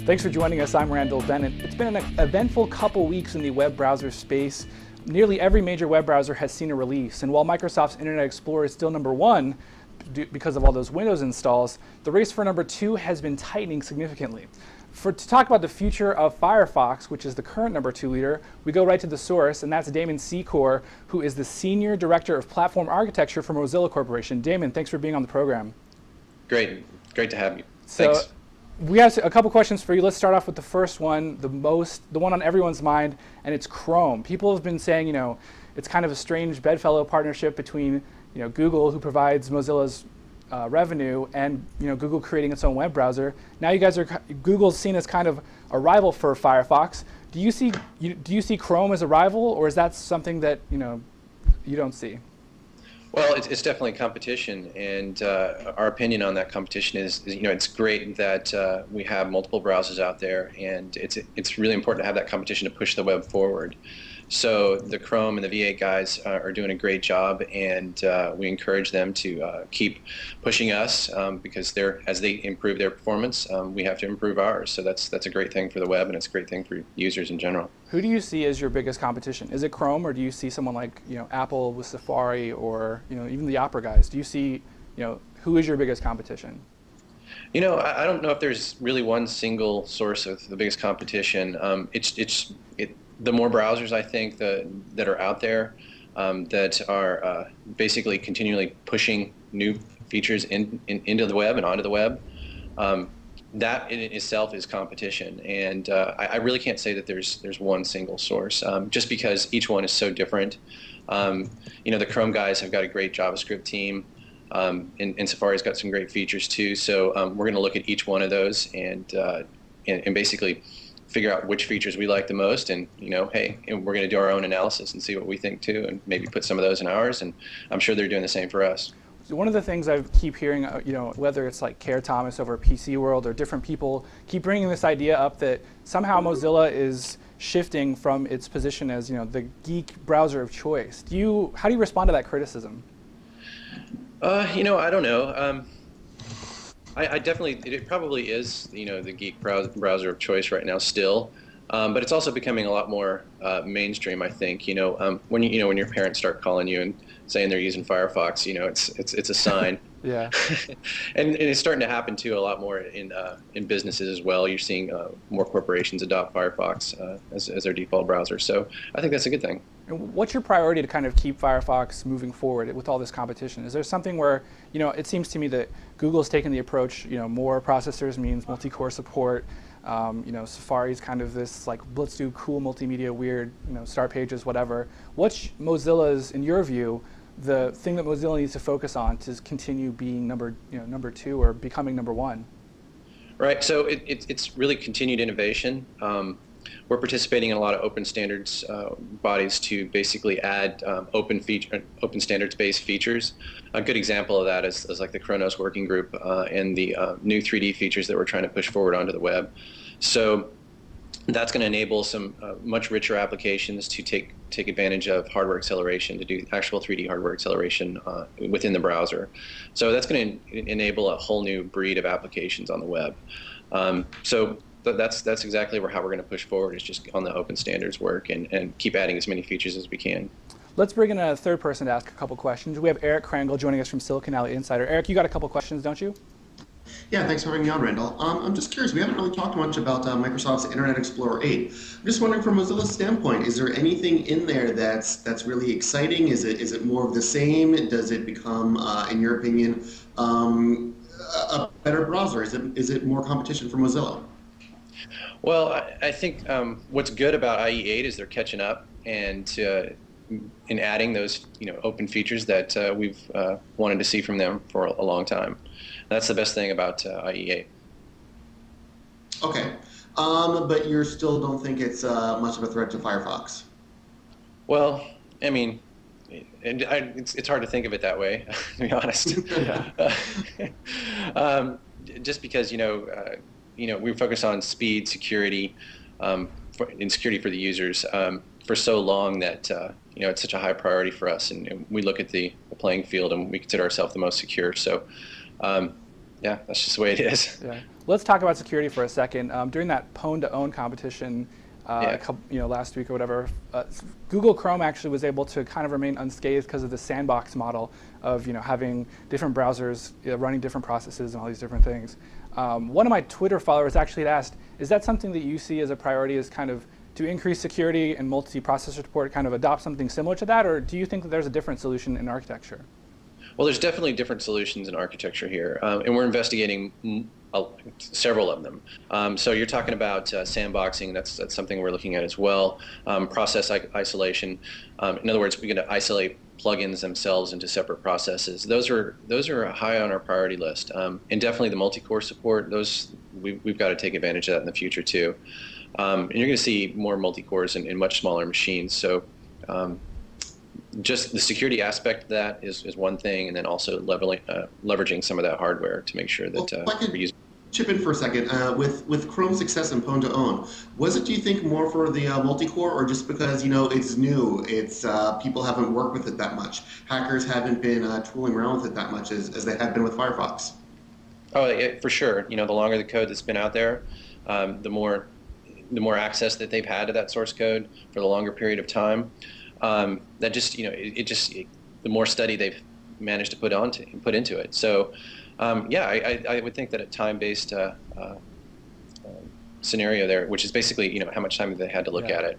Thanks for joining us. I'm Randall Bennett. It's been an eventful couple weeks in the web browser space. Nearly every major web browser has seen a release, and while Microsoft's Internet Explorer is still number one because of all those Windows installs, the race for number two has been tightening significantly. To talk about the future of Firefox, which is the current number two leader, we go right to the source, and that's Damon Sicore, who is the Senior Director of Platform Architecture for Mozilla Corporation. Damon, thanks for being on the program. Great to have you. So, Thanks. We have a couple questions for you. Let's start off with the first one, the one on everyone's mind, and it's Chrome. People have been saying, it's kind of a strange bedfellow partnership between, Google, who provides Mozilla's revenue, and Google creating its own web browser. Now Google's seen as kind of a rival for Firefox. Do you see Chrome as a rival, or is that something that you don't see? Well, it's definitely competition, and our opinion on that competition is it's great that we have multiple browsers out there, and it's really important to have that competition to push the web forward. So the Chrome and the V8 guys are doing a great job, and we encourage them to keep pushing us because as they improve their performance, we have to improve ours. So that's a great thing for the web, and it's a great thing for users in general. Who do you see as your biggest competition? Is it Chrome, or do you see someone like Apple with Safari, or even the Opera guys? Do you see who is your biggest competition? I don't know if there's really one single source of the biggest competition. The more browsers, I think, that are out there that are basically continually pushing new features into the web and onto the web, that in itself is competition. And I really can't say that there's one single source, just because each one is so different. The Chrome guys have got a great JavaScript team, and Safari's got some great features too. So we're going to look at each one of those and basically figure out which features we like the most, and hey, and we're going to do our own analysis and see what we think too, and maybe put some of those in ours, and I'm sure they're doing the same for us. So one of the things I keep hearing, whether it's like Kerr Thomas over at PC World or different people, keep bringing this idea up that somehow Mozilla is shifting from its position as the geek browser of choice. How do you respond to that criticism? I don't know. I definitely, it probably is, the geek browser of choice right now still, but it's also becoming a lot more mainstream. I think, when your parents start calling you and saying they're using Firefox, it's a sign. Yeah. and it's starting to happen too a lot more in businesses as well. You're seeing more corporations adopt Firefox as their default browser. So I think that's a good thing. And what's your priority to kind of keep Firefox moving forward with all this competition? Is there something where, it seems to me that Google's taken the approach, more processors means multi-core support. Safari's kind of this like, let's do cool multimedia, weird, start pages, whatever. What's Mozilla's, in your view, the thing that Mozilla needs to focus on to continue being number two or becoming number one? Right. So it's really continued innovation. We're participating in a lot of open standards bodies to basically add open standards-based features. A good example of that is like the Chronos Working Group and the new 3D features that we're trying to push forward onto the web. So that's going to enable some much richer applications to take advantage of hardware acceleration, to do actual 3D hardware acceleration within the browser. So that's going to enable a whole new breed of applications on the web. So that's exactly how we're going to push forward, is just on the open standards work and keep adding as many features as we can. Let's bring in a third person to ask a couple questions. We have Eric Krangle joining us from Silicon Alley Insider. Eric, you got a couple questions, don't you? Yeah, thanks for having me on, Randall. I'm just curious, we haven't really talked much about Microsoft's Internet Explorer 8. I'm just wondering, from Mozilla's standpoint, is there anything in there that's really exciting? Is it more of the same? Does it become, in your opinion, a better browser? Is it more competition for Mozilla? Well, I think what's good about IE8 is they're catching up and in adding those open features that we've wanted to see from them for a long time. That's the best thing about IE8. Okay, but you still don't think it's much of a threat to Firefox? Well, I mean, it's hard to think of it that way, to be honest. Just because we focus on speed, security, and security for the users for so long that it's such a high priority for us, and we look at the playing field and we consider ourselves the most secure. So Yeah, that's just the way it is. Yeah. Let's talk about security for a second. During that pwn-to-own competition, Yeah. last week or whatever, Google Chrome actually was able to kind of remain unscathed because of the sandbox model of having different browsers running different processes and all these different things. One of my Twitter followers actually had asked, is that something that you see as a priority, as kind of to increase security and multi-processor support, kind of adopt something similar to that, or do you think that there's a different solution in architecture? Well, there's definitely different solutions in architecture here, and we're investigating several of them. So you're talking about sandboxing. That's something we're looking at as well. Process isolation. In other words, we're going to isolate plugins themselves into separate processes. Those are high on our priority list, and definitely the multi-core support. We've got to take advantage of that in the future too. And you're going to see more multi-cores in much smaller machines. So. Just the security aspect of that is one thing, and then also leveraging some of that hardware to make sure that we're using. Chip in for a second. With Chrome's success in pwn-to-own, was it, do you think, more for the multi-core, or just because it's new, it's people haven't worked with it that much, hackers haven't been tooling around with it that much as they have been with Firefox? Oh, yeah, for sure. The longer the code that's been out there, the more access that they've had to that source code for the longer period of time. That just the more study they've managed to put into it. So yeah, I would think that a time-based scenario there, which is basically how much time they had to look at it.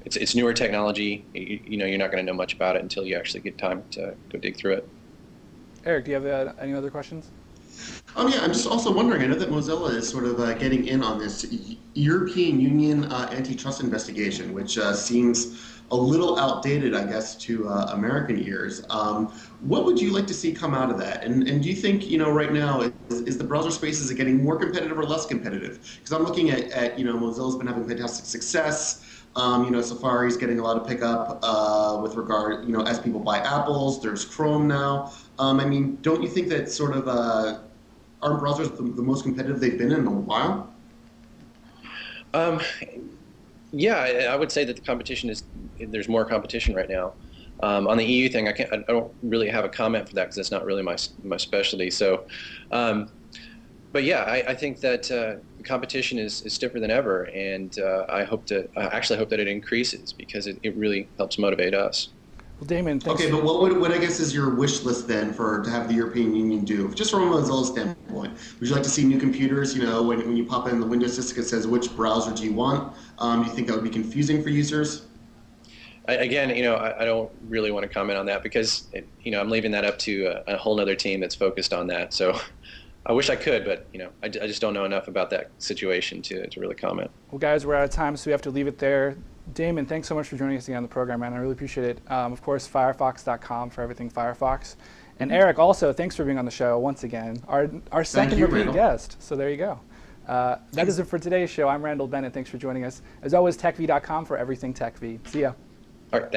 It's newer technology. You're not going to know much about it until you actually get time to go dig through it. Eric, do you have any other questions? Yeah, I'm just also wondering, I know that Mozilla is sort of getting in on this European Union antitrust investigation, which seems a little outdated, I guess, to American ears. What would you like to see come out of that? And do you think, right now, is the browser space, is it getting more competitive or less competitive? Because I'm looking at Mozilla's been having fantastic success. Safari's getting a lot of pickup with regard, as people buy Apples. There's Chrome now. Don't you think that sort of aren't browsers the most competitive they've been in a while? Yeah, I would say that the competition there's more competition right now. On the EU thing, I don't really have a comment for that because that's not really my specialty. So, but yeah, I think that the competition is stiffer than ever, and I actually hope that it increases because it really helps motivate us. Well, Damon, thanks. Okay, but what I guess is your wish list then to have the European Union do, just from a Mozilla standpoint? Would you like to see new computers? When you pop in the Windows system, it says which browser do you want? Do you think that would be confusing for users? I don't really want to comment on that because I'm leaving that up to a whole other team that's focused on that. So I wish I could, but I just don't know enough about that situation to really comment. Well, guys, we're out of time, so we have to leave it there. Damon, thanks so much for joining us again on the program, man. I really appreciate it. Of course, Firefox.com for everything Firefox. And Eric, also, thanks for being on the show once again. Our second repeat guest, so there you go. That is it for today's show. I'm Randall Bennett. Thanks for joining us. As always, techv.com for everything TechV. See ya. All right, thanks.